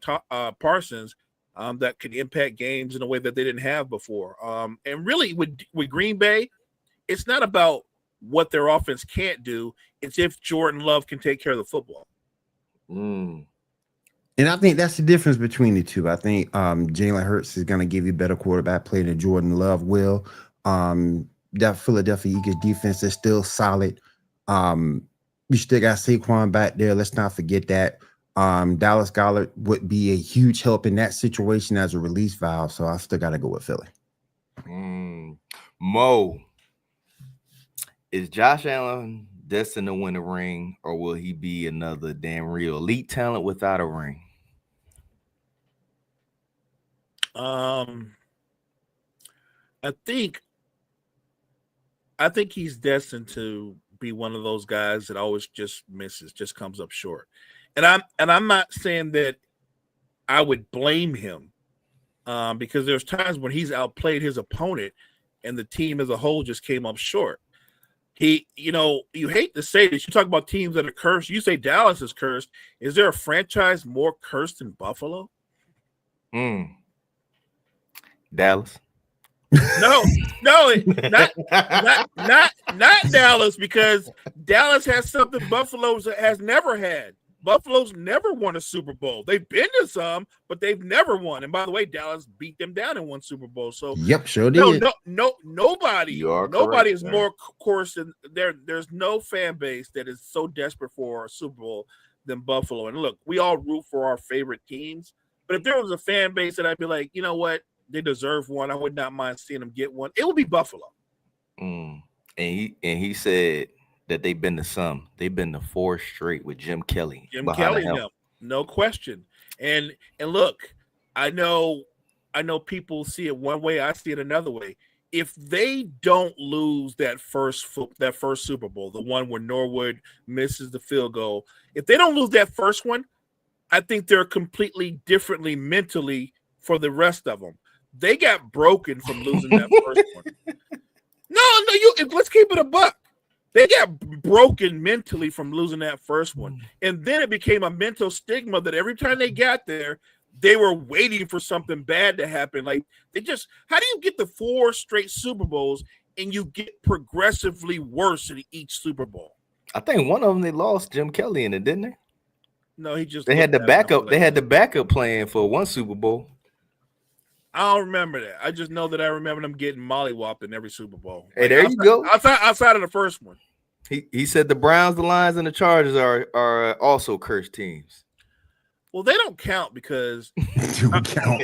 Parsons that can impact games in a way that they didn't have before. And really with Green Bay, it's not about what their offense can't do. It's if Jordan Love can take care of the football. And I think that's the difference between the two. I think Jalen Hurts is going to give you better quarterback play than Jordan Love will. That Philadelphia Eagles defense is still solid. You still got Saquon back there. Let's not forget that. Dallas Goedert would be a huge help in that situation as a release valve. So I still got to go with Philly. Mo, is Josh Allen destined to win a ring, or will he be another damn real elite talent without a ring? I think he's destined to be one of those guys that always just misses, just comes up short. And I'm not saying that I would blame him because there's times when he's outplayed his opponent and the team as a whole just came up short. You hate to say this. You talk about teams that are cursed. You say Dallas is cursed. Is there a franchise more cursed than Buffalo? Dallas. No, not Dallas, because Dallas has something Buffalo has never had. Buffalo's never won a Super Bowl. They've been to some, but they've never won. And by the way, Dallas beat them down in one Super Bowl. So Yep, sure no, did. nobody You are nobody correct, is sir. more course than there's no fan base that is so desperate for a Super Bowl than Buffalo. And look, we all root for our favorite teams, but if there was a fan base that I'd be like, you know what, they deserve one, I would not mind seeing them get one, it would be Buffalo. And he said that they've been to some. They've been to 4 straight with Jim Kelly. Jim behind Kelly, the helm. no question. And look, I know people see it one way, I see it another way. If they don't lose that first Super Bowl, the one where Norwood misses the field goal, if they don't lose that first one, I think they're completely differently mentally for the rest of them. They got broken from losing that first one. No, let's keep it a buck. They got broken mentally from losing that first one. And then it became a mental stigma that every time they got there, they were waiting for something bad to happen. Like, how do you get the 4 straight Super Bowls and you get progressively worse in each Super Bowl? I think one of them they lost Jim Kelly in it, didn't they? No, he just They had the backup. They had the backup playing for one Super Bowl. I don't remember that. I just know that I remember them getting mollywopped in every Super Bowl. Hey, there you go. Outside of the first one. He said the Browns, the Lions, and the Chargers are also cursed teams. Well, they don't count because don't count.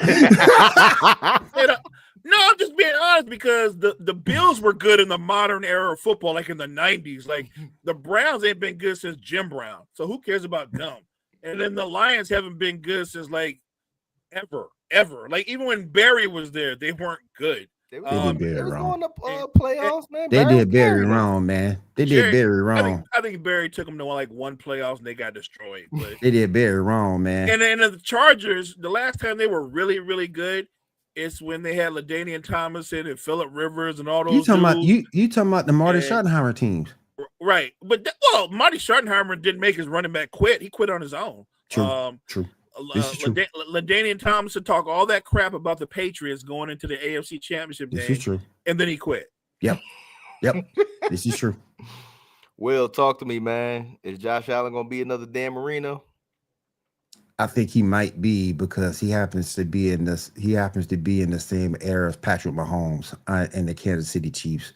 No, I'm just being honest because the Bills were good in the modern era of football, like in the 90s. Like the Browns ain't been good since Jim Brown. So who cares about them? And then the Lions haven't been good since like ever. Like even when Barry was there, they weren't good. They was going to playoffs, man. They did Barry wrong, man. They did Barry wrong. I think Barry took them to like one playoffs and they got destroyed. But they did Barry wrong, man. And then the Chargers, the last time they were really, really good, it's when they had LaDainian Tomlinson and Phillip Rivers and all those. You talking about the Marty Schottenheimer teams, right? But Marty Schottenheimer didn't make his running back quit. He quit on his own. True. LaDainian Tomlinson talked all that crap about the Patriots going into the AFC Championship game. This is true. And then he quit. Yep. This is true. Will, talk to me, man. Is Josh Allen going to be another Dan Marino? I think he might be because he happens to be in the same era as Patrick Mahomes and the Kansas City Chiefs.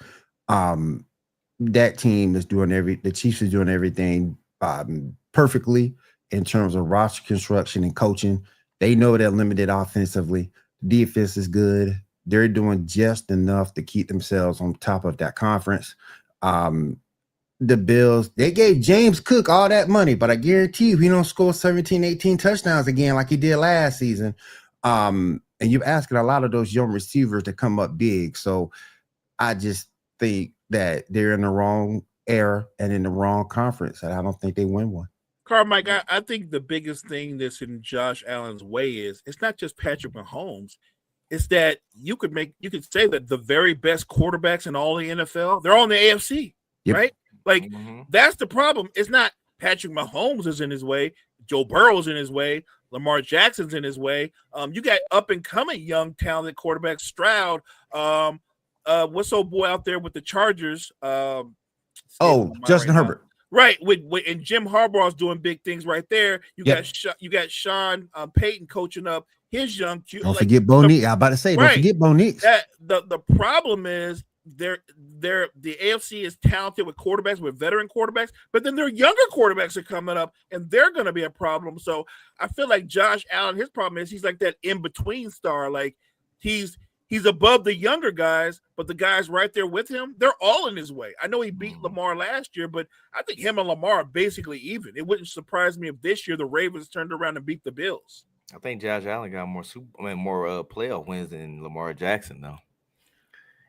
That team is the Chiefs is doing everything perfectly in terms of roster construction and coaching. They know they're limited offensively. Defense is good. They're doing just enough to keep themselves on top of that conference. The Bills, they gave James Cook all that money, but I guarantee you he don't score 17, 18 touchdowns again like he did last season. And you're asking a lot of those young receivers to come up big. So I just think that they're in the wrong era and in the wrong conference, and I don't think they win one. Carmike, I think the biggest thing that's in Josh Allen's way is it's not just Patrick Mahomes. It's that you could say that the very best quarterbacks in all the NFL, they're all in the AFC, right? Like that's the problem. It's not Patrick Mahomes is in his way, Joe Burrow's in his way, Lamar Jackson's in his way. You got up and coming young talented quarterbacks, Stroud. What's old boy out there with the Chargers? Justin Herbert. Right, and Jim Harbaugh's doing big things right there. You got Sean Payton coaching up his young. Don't forget Bo Nix. I'm about to say, don't forget Bo Nix. The problem is the AFC is talented with quarterbacks, with veteran quarterbacks, but then their younger quarterbacks are coming up, and they're going to be a problem. So I feel like Josh Allen, his problem is he's like that in between star. Like he's above the younger guys, but the guys right there with him, they're all in his way. I know he beat Lamar last year, but I think him and Lamar are basically even. It wouldn't surprise me if this year the Ravens turned around and beat the Bills. I think Josh Allen got more playoff wins than Lamar Jackson, though.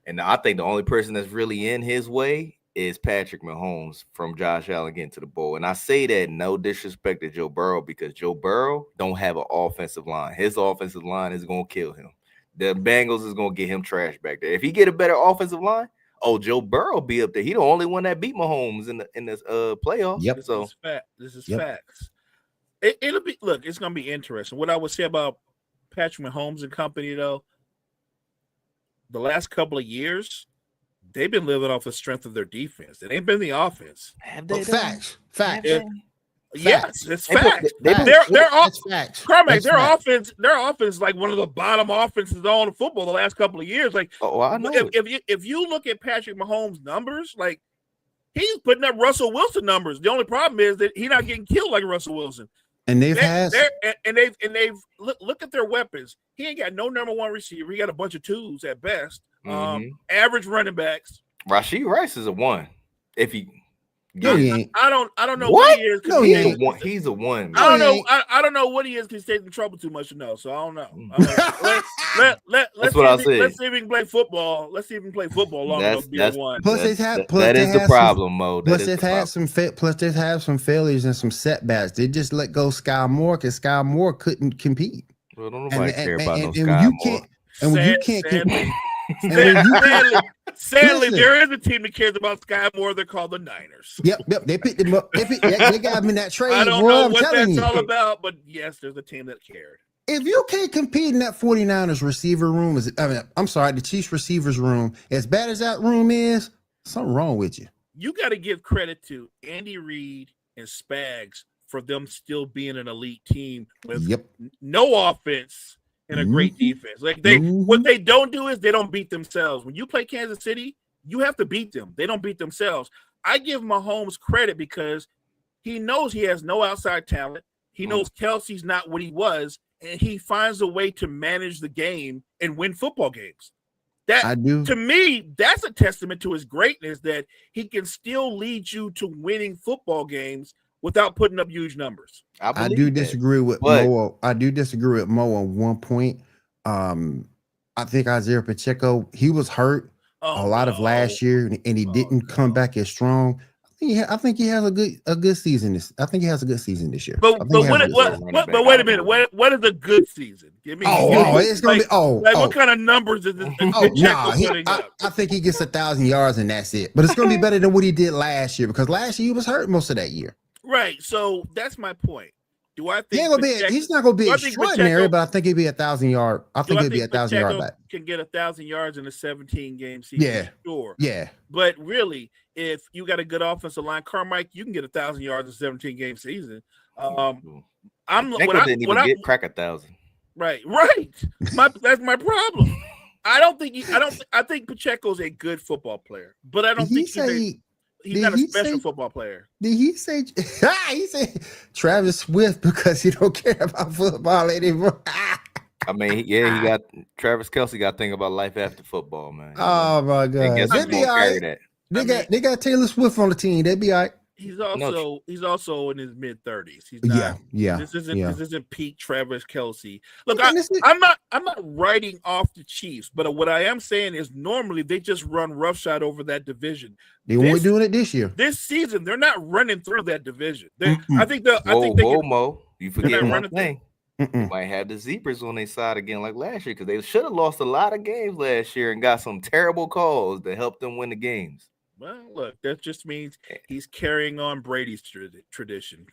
And I think the only person that's really in his way is Patrick Mahomes from Josh Allen getting to the bowl. And I say that no disrespect to Joe Burrow because Joe Burrow don't have an offensive line. His offensive line is going to kill him. The Bengals is going to get him trash back there. If he get a better offensive line, Joe Burrow be up there. He the only one that beat Mahomes in this playoffs. Yep. This is facts. It'll be it's going to be interesting. What I would say about Patrick Mahomes and company, though, the last couple of years, they've been living off the strength of their defense. It ain't been the offense. Have they? Facts. Yes, it's They put- facts. they put- They're all That's facts. Carmike, That's facts. their offense is like one of the bottom offenses all in football the last couple of years. Like, Oh, I know it. if you look at Patrick Mahomes' numbers, like he's putting up Russell Wilson numbers. The only problem is that he's not getting killed like Russell Wilson. And they've look at their weapons. He ain't got no number one receiver. He got a bunch of twos at best. Mhm. Average running backs. Rashee Rice is a 1. If he, No, he ain't. I don't know What? what he is. No, he he's ain't. a 1. He's a 1. I don't No, he know. I don't know what he is because he's taking trouble too much to know. So I don't know. Let's what I see said. let's see if he can play football. Let's see if he can play football long enough to be a That's- one. Plus, they've had. Plus, that they is the had problem, Mo. That Plus, is they've the had problem. plus they've had some failures and some setbacks. They just let go Sky Moore because Sky Moore couldn't compete. Well, don't nobody care about no when Sky you Moore. can't, and when you can't, Sadly, and when you can't, sadly, Listen. there is a team that cares about Sky Moore. They're called the Niners. yep, they picked him up. They got him in that trade. I don't boy, know I'm what telling that's you. all about, but yes, there's a team that cared. If you can't compete in that 49ers receiver room, I'm sorry, the Chiefs receivers room, as bad as that room is, something wrong with you. You got to give credit to Andy Reid and Spags for them still being an elite team with Yep. no offense and a great defense. Like what they don't do is they don't beat themselves. When you play Kansas City, you have to beat them. They don't beat themselves. I give Mahomes credit because he knows he has no outside talent. He knows Kelsey's not what he was, and he finds a way to manage the game and win football games. That I do. To me, that's a testament to his greatness that he can still lead you to winning football games without putting up huge numbers. I do disagree with Mo. I do disagree with Mo on one point. I think Isaiah Pacheco, he was hurt a lot of last year, and he didn't come back as strong. I think he has a good season. I think he has a good season this year. But wait a minute. What is a good season? Give me. It's gonna be what kind of numbers is this? I think he gets 1,000 yards and that's it. But it's gonna be better than what he did last year because last year he was hurt most of that year. Right. So that's my point. Do I think he's not gonna be extraordinary, but I think he'd be 1,000 yard. I think he'd be 1,000 yard back. Can get 1,000 yards in a 17-game season. Yeah, sure. Yeah, but really, if you got a good offensive line, Carmike, you can get 1,000 yards in a 17-game season. Didn't even get crack 1,000. Right. That's my problem. I think Pacheco's a good football player, but I don't think he's not a special football player. Did he say he said Travis Swift because he don't care about football anymore? I mean, he got Travis Kelce got to think about life after football, man. Oh my God, they'd be all right. They got Taylor Swift on the team. They'd be all right. He's also in his mid-30s. He's not. Yeah. This isn't peak Travis Kelce. Look, I'm not writing off the Chiefs, but what I am saying is normally they just run roughshod over that division. They won't be doing it this year. This season, they're not running through that division. Mo, you forget one thing. They might have the Zebras on their side again like last year because they should have lost a lot of games last year and got some terrible calls that helped them win the games. Well, look, that just means he's carrying on Brady's tradition.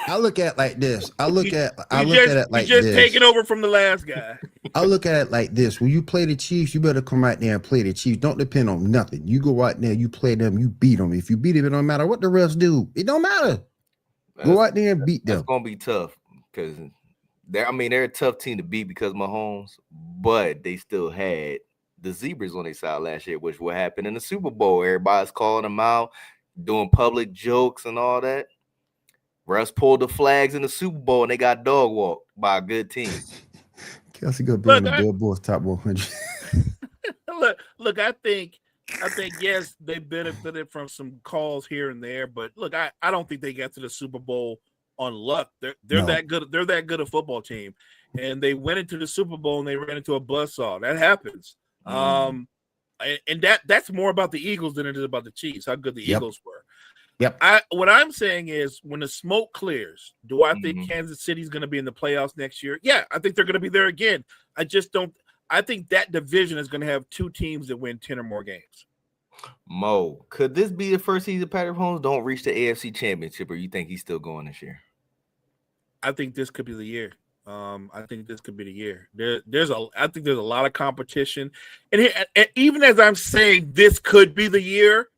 I look at it like this. He's just taking over from the last guy. I look at it like this. When you play the Chiefs, you better come out there and play the Chiefs. Don't depend on nothing. You go out there, you play them, you beat them. If you beat them, it don't matter what the refs do. It don't matter. Go out there and beat them. It's gonna be tough because they're a tough team to beat because of Mahomes, but they still had the Zebras on their side last year, which what happened in the Super Bowl. Everybody's calling them out, doing public jokes and all that. Russ pulled the flags in the Super Bowl and they got dog walked by a good team. Kelsey gonna be on the Billboard's top 100. Look, I think yes, they benefited from some calls here and there, but look, I don't think they got to the Super Bowl on luck. They're that good. They're that good a football team, and they went into the Super Bowl and they ran into a buzzsaw. That happens. And that's more about the Eagles than it is about the Chiefs. How good the Eagles were. Yep. What I'm saying is, when the smoke clears, do I think Kansas City's going to be in the playoffs next year? Yeah, I think they're going to be there again. I just don't. I think that division is going to have two teams that win 10 or more games. Mo, could this be the first season Patrick Mahomes don't reach the AFC Championship, or you think he's still going this year? I think this could be the year. I think this could be the year. I think there's a lot of competition, and even as I'm saying this could be the year,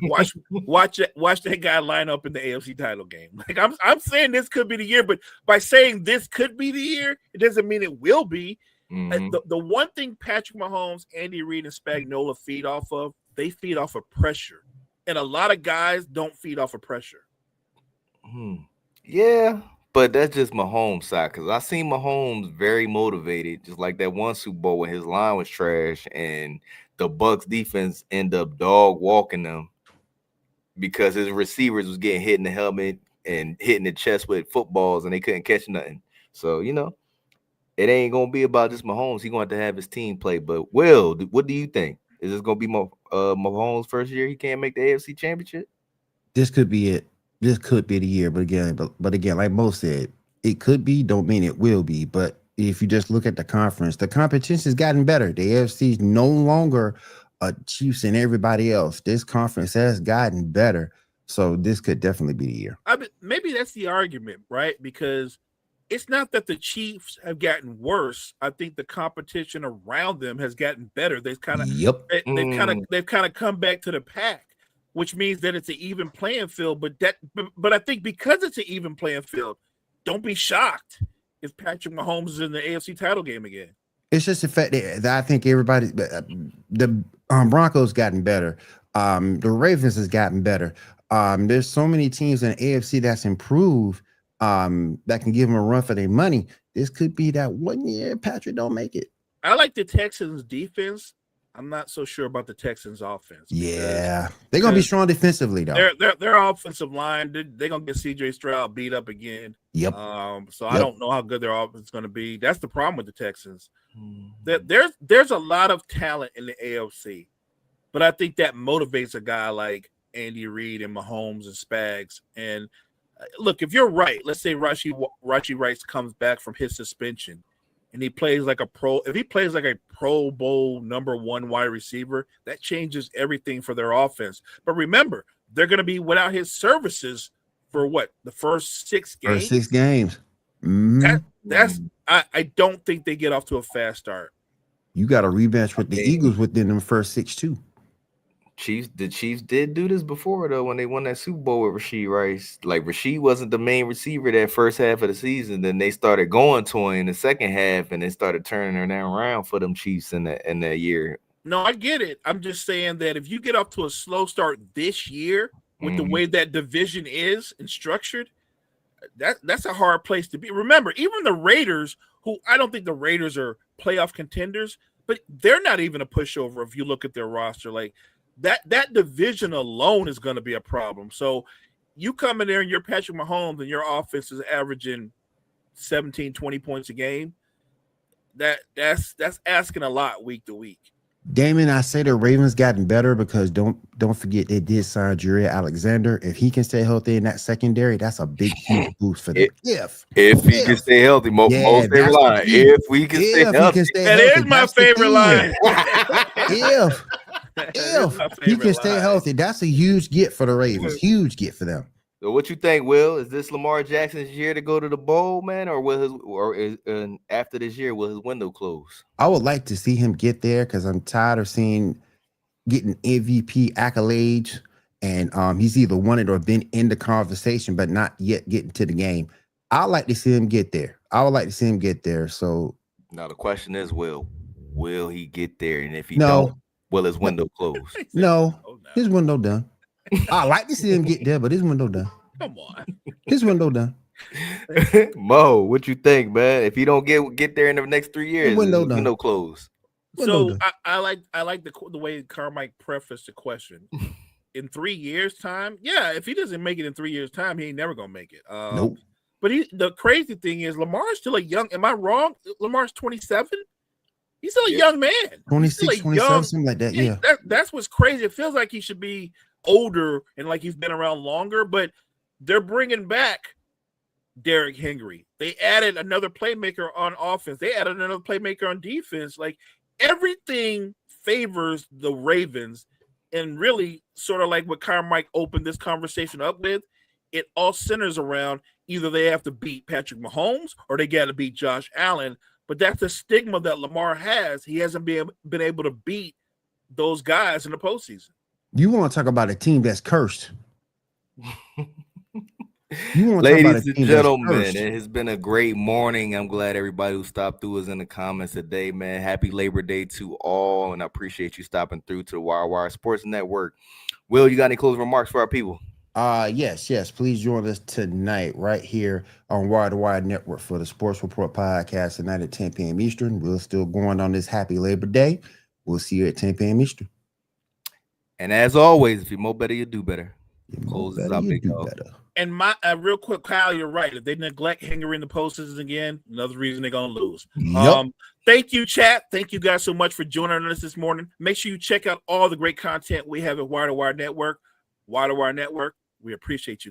watch that guy line up in the AFC title game. Like I'm saying this could be the year, but by saying this could be the year, it doesn't mean it will be. The one thing Patrick Mahomes, Andy Reid, and Spagnuolo feed off of, they feed off of pressure. And a lot of guys don't feed off of pressure. Yeah, but that's just Mahomes' side, because I seen Mahomes very motivated, just like that one Super Bowl when his line was trash and the Bucs defense ended up dog walking them because his receivers was getting hit in the helmet and hitting the chest with footballs and they couldn't catch nothing. So, it ain't gonna be about just Mahomes. He's going to have his team play. But Will, what do you think? Is this gonna be Mahomes' first year he can't make the AFC Championship? This could be it. This could be the year, but again, like Mo said, it could be. Don't mean it will be. But if you just look at the conference, the competition has gotten better. The AFC is no longer Chiefs and everybody else. This conference has gotten better, so this could definitely be the year. I mean, maybe that's the argument, right? Because it's not that the Chiefs have gotten worse. I think the competition around them has gotten better. They've kind of they've kind of come back to the pack, which means that it's an even playing field. But I think because it's an even playing field, don't be shocked if Patrick Mahomes is in the AFC title game again. It's just the fact that I think everybody, the Broncos gotten better. The Ravens has gotten better. There's so many teams in the AFC that's improved. That can give them a run for their money. This could be that one year Patrick don't make it. I like the Texans defense. I'm not so sure about the Texans offense. Yeah, they're gonna be strong defensively though. Their offensive line, they're gonna get CJ Stroud beat up again. Yep. I don't know how good their offense is gonna be. That's the problem with the Texans. There's a lot of talent in the AFC, but I think that motivates a guy like Andy Reid and Mahomes and Spags. And look, if you're right, let's say Rashee Rice comes back from his suspension and he plays like a pro. If he plays like a Pro Bowl #1 wide receiver, that changes everything for their offense. But remember, they're going to be without his services for the first 6 games? First 6 games. I don't think they get off to a fast start. You got a rematch with the Eagles within them first 6 too. The Chiefs did do this before though when they won that Super Bowl with Rashee Rice. Like Rashee wasn't the main receiver that first half of the season. Then they started going to him in the second half, and they started turning her around for them Chiefs in that year. No, I get it. I'm just saying that if you get off to a slow start this year with the way that division is and structured, that's a hard place to be. Remember, even the Raiders, who I don't think the Raiders are playoff contenders, but they're not even a pushover if you look at their roster. Like that division alone is going to be a problem. So you come in there and you're Patrick Mahomes and your offense is averaging 17, 20 points a game. That's asking a lot week to week. Damon, I say the Ravens gotten better because don't forget they did sign Jaire Alexander. If he can stay healthy in that secondary, that's a big huge boost for them. If he can stay healthy, most favorite line. If we can stay healthy, that is my favorite line. If he can stay healthy, that's a huge get for the Ravens. Huge get for them. So what you think, Will? Is this Lamar Jackson's year to go to the bowl, man, after this year will his window close? I would like to see him get there because I'm tired of getting MVP accolades, and he's either won it or been in the conversation, but not yet getting to the game. I'd like to see him get there. I would like to see him get there. So now the question is, will he get there? And if he don't, will his window close? No, his window done. I like to see him get there, but his window done. Come on. His window done. Mo, what you think, man? If he don't get there in the next 3 years, his window close. So I like the way Carmike prefaced the question. In 3 years' time, if he doesn't make it in 3 years' time, he ain't never gonna make it. Nope. But the crazy thing is Lamar's still a young. Am I wrong? Lamar's 27. He's still a young man. 26, 27, something like that. Yeah. That's what's crazy. It feels like he should be older and like he's been around longer, but they're bringing back Derrick Henry. They added another playmaker on offense. They added another playmaker on defense. Like everything favors the Ravens, and really sort of like what Carmike opened this conversation up with, it all centers around either they have to beat Patrick Mahomes or they got to beat Josh Allen. But that's the stigma that Lamar has. He hasn't been able to beat those guys in the postseason. You want to talk about a team that's cursed? You want to talk about a Ladies and team that's gentlemen, cursed? it has been a great morning. I'm glad everybody who stopped through is in the comments today, man. Happy Labor Day to all, and I appreciate you stopping through to the Wire Sports Network. Will, you got any closing remarks for our people? Yes. Please join us tonight right here on Wire to Wire Network for the Sports Report podcast tonight at 10 p.m. Eastern. We're still going on this happy Labor Day. We'll see you at 10 p.m. Eastern. And as always, if you know better, you do better. You know better, you do better. And my real quick, Kyle, you're right. If they neglect Hanger in the postseason again, another reason they're gonna lose. Yep. Thank you, chat. Thank you guys so much for joining us this morning. Make sure you check out all the great content we have at Wire to Wire Network. Wire to Wire Network. We appreciate you guys.